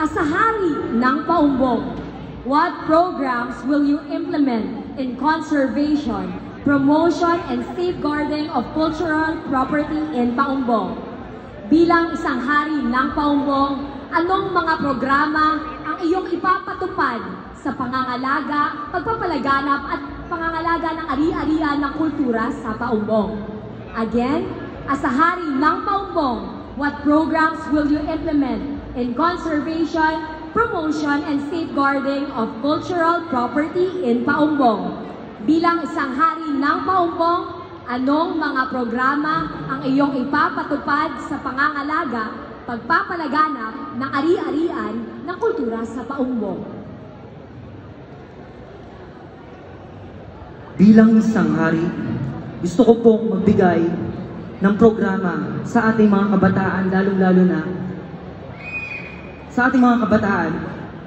As a hari ng Paumbong, what programs will you implement in conservation, promotion, and safeguarding of cultural property in Paumbong? Bilang isang hari ng Paumbong, anong mga programa ang iyong ipapatupad sa pangangalaga, pagpapalaganap at pangangalaga ng ari-arian ng kultura sa Paumbong? Again, as a hari ng Paumbong, what programs will you implement in conservation, promotion, and safeguarding of cultural property in Paumbong? Bilang isang hari ng Paumbong, anong mga programa ang iyong ipapatupad sa pangangalaga, pagpapalaganap ng ari-arian ng kultura sa Paumbong? Bilang isang hari, gusto ko pong magbigay ng programa sa ating mga kabataan, lalong-lalo na sa ating mga kabataan,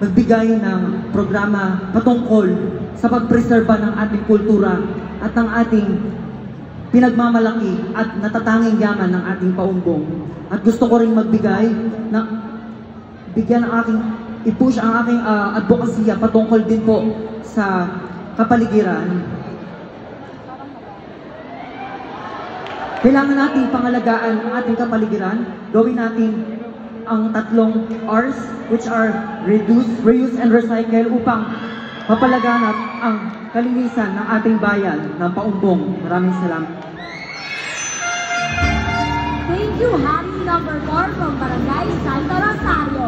magbigay ng programa patungkol sa pagpreserba ng ating kultura at ng ating pinagmamalaki at natatanging yaman ng ating Paumbong. At gusto ko rin magbigay na bigyan ang aking i-push ang aking advokasya patungkol din po sa kapaligiran. Kailangan nating pangalagaan ang ating kapaligiran. Gawin natin ang 3 R's, which are reduce, reuse, and recycle upang mapalaganap ang kalinisan ng ating bayan ng Paumbong. Maraming salamat. Thank you, Hari number 4 from Barangay Santo Rosario.